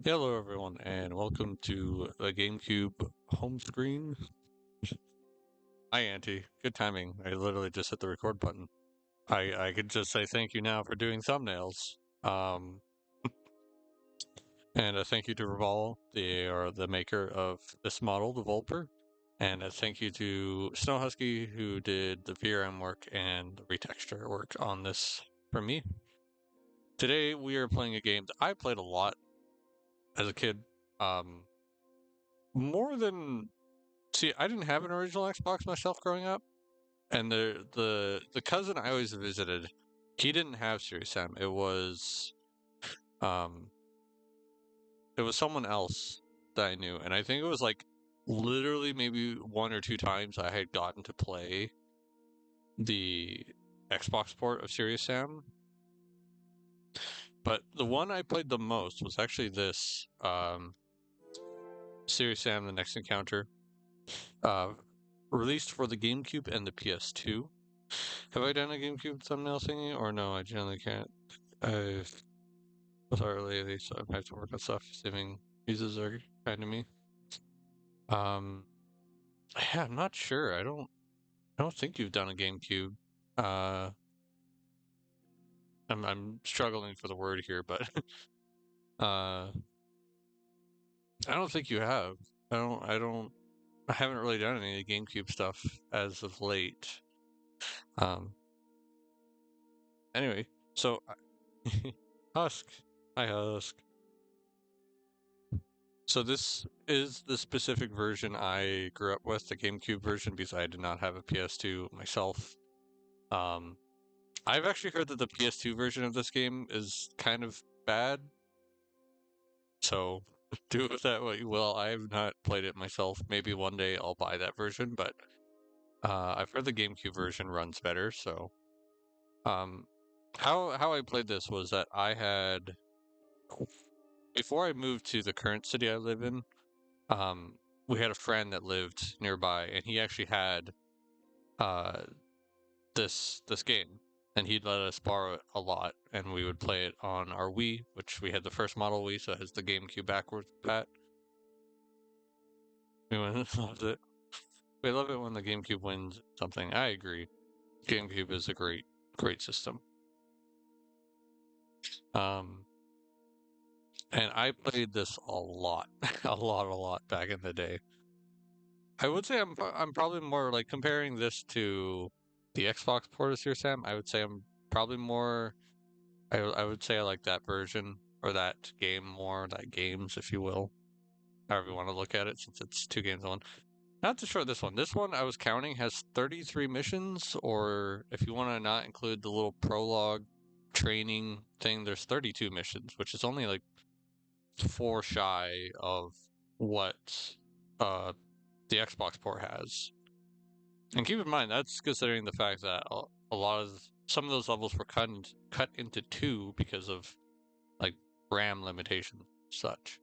Hello, everyone, and welcome to the GameCube home screen. Hi, Auntie. Good timing. I literally just hit the record button. I could just say thank you now for doing thumbnails. Um, and a thank you to Reval, the maker of this model, the Vulper, and a thank you to SnowHusky, who did the VRM work and the retexture work on this for me. Today we are playing a game that I played a lot as a kid. More than See, I didn't have an original Xbox myself growing up, and the cousin I always visited, he didn't have Serious M. Um it was someone else that I knew, and I think it was like literally maybe one or two times I had gotten to play the Xbox port of Serious Sam. But the one I played the most was actually this Serious Sam: The Next Encounter, uh, released for the GameCube and the PS2. Have I done a GameCube thumbnail thingy, or no? I generally can't. I've sorry lately, so I have to work on stuff. Saving uses are kind to me. Um, yeah, I'm not sure. I don't think you've done a GameCube. Uh, I'm struggling for the word here, but uh, I don't think you have. I haven't really done any GameCube stuff as of late. Um, anyway, so Husk, hi Husk. So this is the specific version I grew up with, the GameCube version, because I did not have a PS2 myself. Um, I've actually heard that the PS2 version of this game is kind of bad, so do with that what you will. I have not played it myself. Maybe one day I'll buy that version, but I've heard the GameCube version runs better. So, um, how I played this was that I had before I moved to the current city I live in. Um, we had a friend that lived nearby, and he actually had uh this game, and he'd let us borrow it a lot, and we would play it on our Wii, which we had the first model Wii, so it has the GameCube backwards pat. We loved it. We love it when the GameCube wins something. I agree. GameCube is a great system. Um, and I played this a lot, a lot back in the day. I would say I'm probably more like comparing this to the Xbox port of Serious Sam. I would say I'm probably more. I would say I like that version or that game more, that games, if you will, however you want to look at it, since it's two games in one. Not to show this one. This one I was counting has 33 missions, or if you want to not include the little prologue training thing, there's 32 missions, which is only like four shy of what uh the Xbox port has. And keep in mind that's considering the fact that a lot of some of those levels were cut into two because of like RAM limitations such.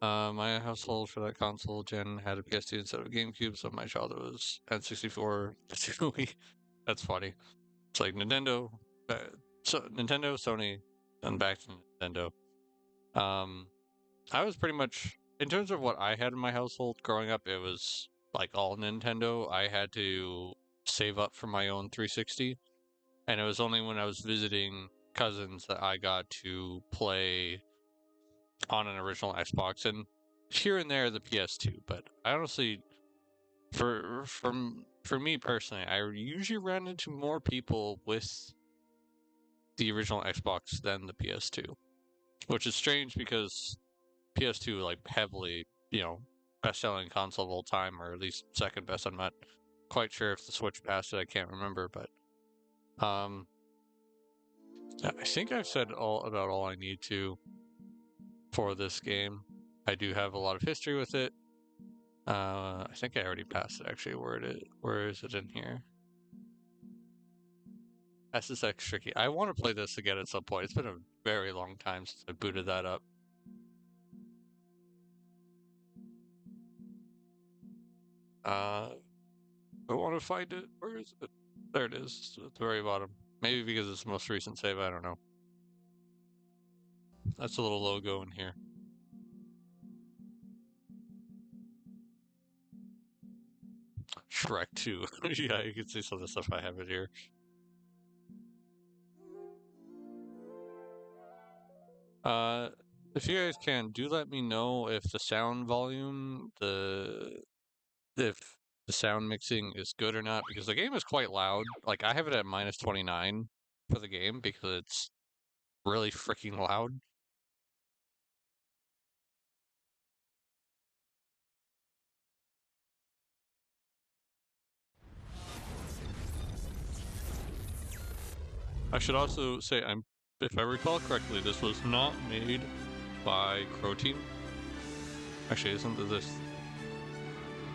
My household for that console gen had a PS2 instead of a GameCube, so my childhood was N64. That's funny. It's like Nintendo, Nintendo, Sony, and back to Nintendo. Um, I was pretty much in terms of what I had in my household growing up. It was like all Nintendo. I had to save up for my own 360, and it was only when I was visiting cousins that I got to play on an original Xbox, and here and there the PS2. But I honestly, for me personally, I usually ran into more people with the original Xbox than the PS2, which is strange because PS2 like heavily, best selling console of all time, or at least second best. I'm not quite sure if the Switch passed it. I can't remember, but um, I think I've said all I need to for this game. I do have a lot of history with it. I think I already passed it actually. Where is it in here? SSX tricky. I want to play this again at some point. It's been a very long time since I booted that up. I want to find it. Where is it? There it is, at the very bottom. Maybe because it's the most recent save. I don't know. That's a little logo in here. Shrek 2. Yeah, you can see some of the stuff I have in here. If you guys can, do let me know if the sound volume, if the sound mixing is good or not, because the game is quite loud. Like, I have it at minus 29 for the game because it's really freaking loud. I should also say, if I recall correctly, this was not made by Crow Team. Actually, isn't this?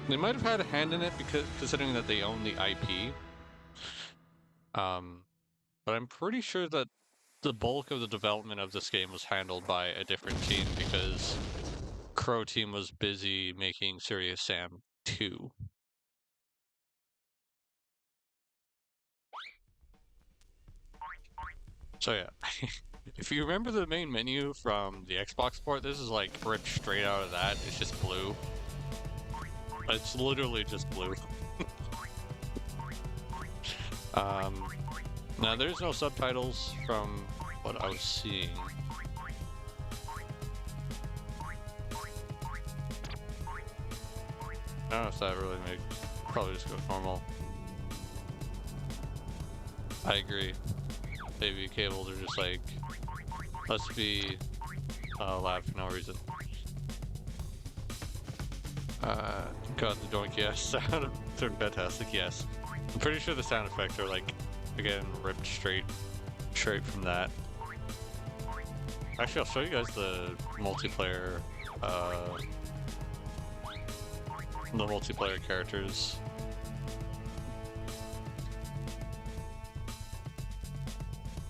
They might have had a hand in it because considering that they own the IP. But I'm pretty sure that the bulk of the development of this game was handled by a different team because Crow Team was busy making Serious Sam 2. So yeah, if you remember the main menu from the Xbox port, this is like ripped straight out of that. It's just blue. It's literally just blue. Now there's no subtitles from what I was seeing. I don't know if that really makes. Probably just go normal. I agree. Baby cables are just like, let's be loud for no reason. God, the doink, yes. Sound they're fantastic, yes. I'm pretty sure the sound effects are like, again, ripped straight from that. Actually, I'll show you guys the multiplayer characters.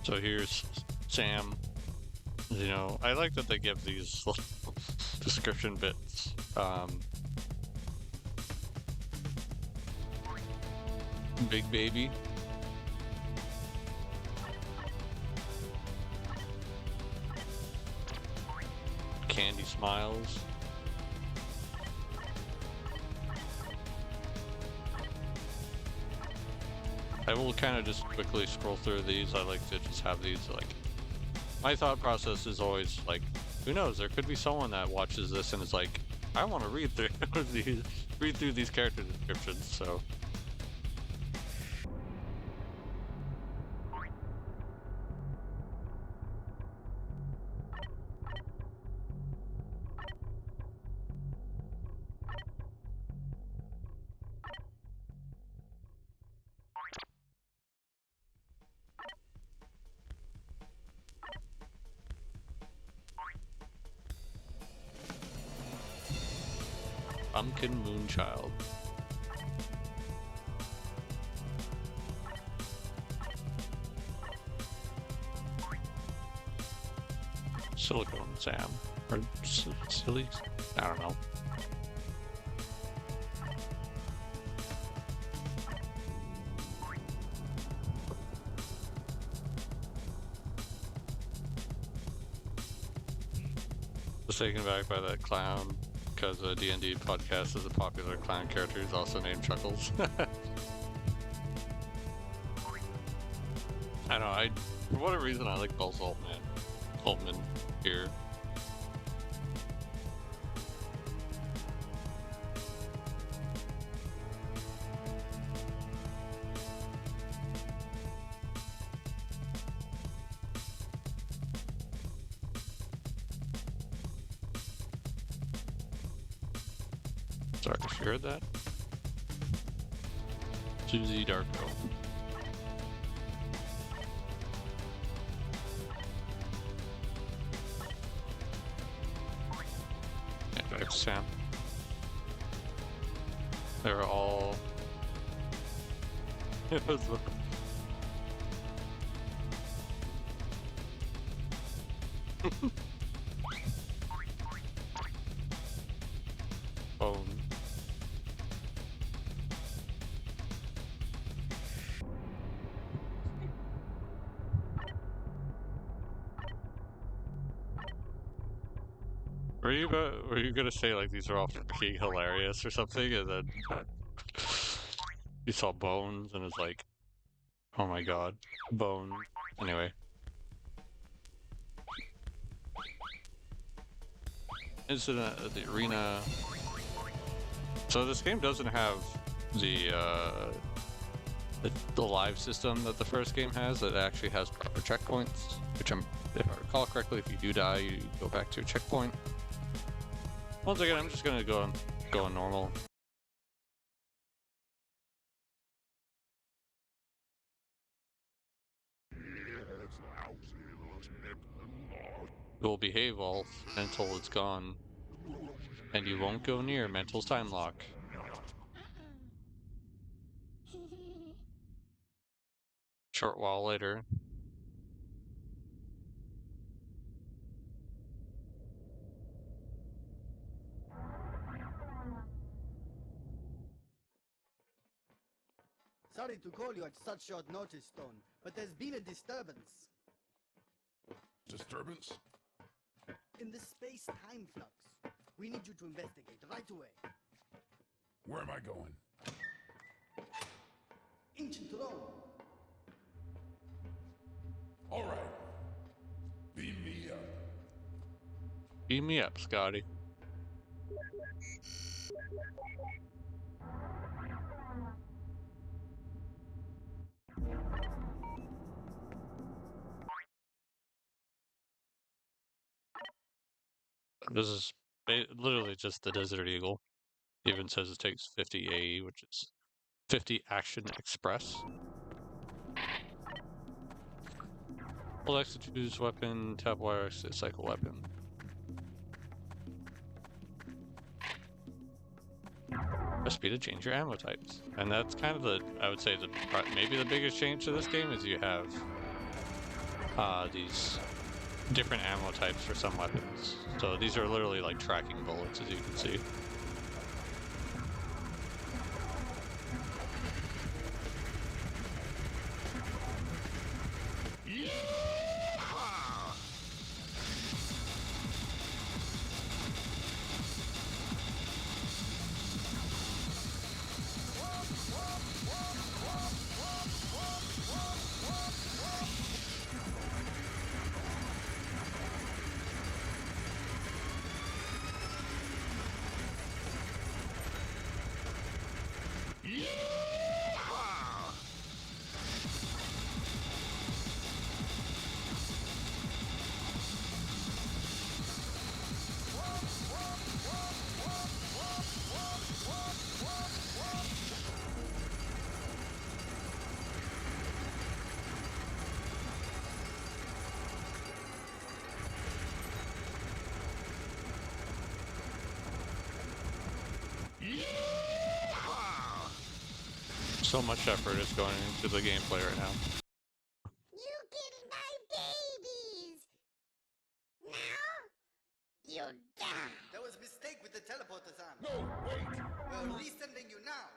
So here's Sam. You know, I like that they give these description bits. Big Baby. Candy Smiles. I will kind of just quickly scroll through these. I like to just have these, like, my thought process is always like, who knows, there could be someone that watches this and is like, I want to read through these character descriptions, so. Pumpkin Moonchild. Silicone Sam. Or Silly? I don't know. Was taken back by that clown because a D&D podcast is a popular clown character who's also named Chuckles. I don't know, for whatever reason I like Buzz Altman here. Sorry if you heard that. Susie Darko. And back to Sam. They're all... It was... Phone. Were you gonna say like these are all freaking hilarious or something, and then you saw bones and it's like, oh my god, bones. Anyway, incident at the arena. So this game doesn't have the the live system that the first game has. It actually has proper checkpoints, which if I recall correctly, if you do die, you go back to a checkpoint. Once again, I'm just gonna go on normal. You'll behave all until it's gone, and you won't go near Mental's time lock. Short while later. Sorry to call you at such short notice, Stone, but there's been a disturbance. Disturbance? In the space-time flux. We need you to investigate right away. Where am I going? Ancient Rome. All right. Beam me up. Beam me up, Scotty. This is literally just the Desert Eagle. It even says it takes 50 AE, which is 50 Action Express. Hold X to choose weapon, tap wire X to cycle weapon. Press B to change your ammo types. And that's kind of I would say maybe the biggest change to this game is you have these different ammo types for some weapons. So these are literally like tracking bullets, as you can see. So much effort is going into the gameplay right now. You killed my babies! Now, you die! There was a mistake with the teleporter, Sam. No, wait! We're resending you now.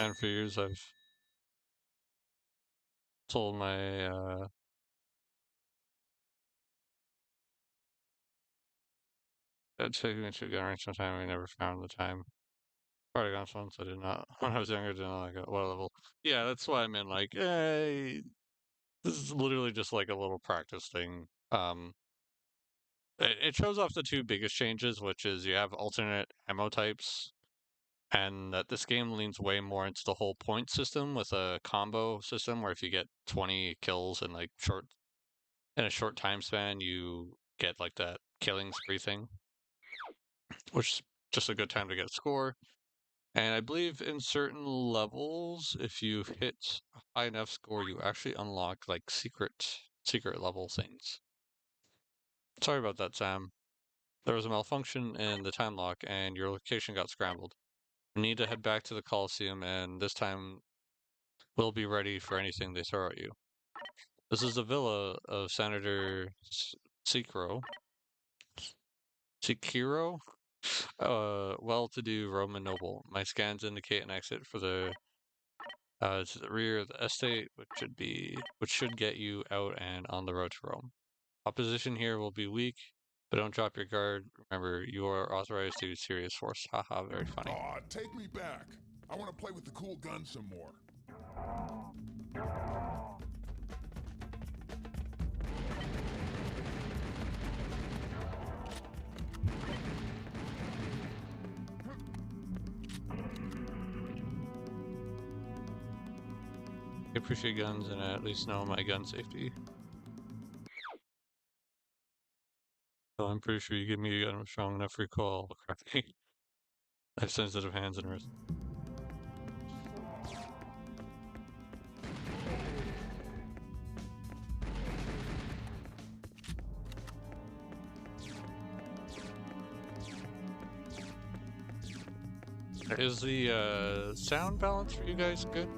And for years I've told my it took me to gun range sometime. I never found the time. Probably gone once. I did not. When I was younger, did not like it. What level? Yeah, that's why I meant like, this is literally just like a little practice thing. It shows off the two biggest changes, which is you have alternate ammo types, and that this game leans way more into the whole point system with a combo system where if you get 20 kills in like in a short time span, you get like that killing spree thing, which is just a good time to get a score. And I believe in certain levels, if you hit a high enough score, you actually unlock like secret level things. Sorry about that, Sam. There was a malfunction in the time lock and your location got scrambled. You need to head back to the Coliseum and this time we'll be ready for anything they throw at you. This is the villa of Senator Sekiro. Sekiro? Well-to-do Roman noble. My scans indicate an exit for the to the rear of the estate, which should get you out and on the road to Rome. Opposition here will be weak, but don't drop your guard. Remember, you are authorized to use serious force. Haha, very funny. Aw, take me back. I want to play with the cool gun some more. I appreciate guns and at least know my gun safety. So I'm pretty sure you give me a gun with strong enough recoil. I have sensitive hands and wrists. Is the sound balance for you guys good?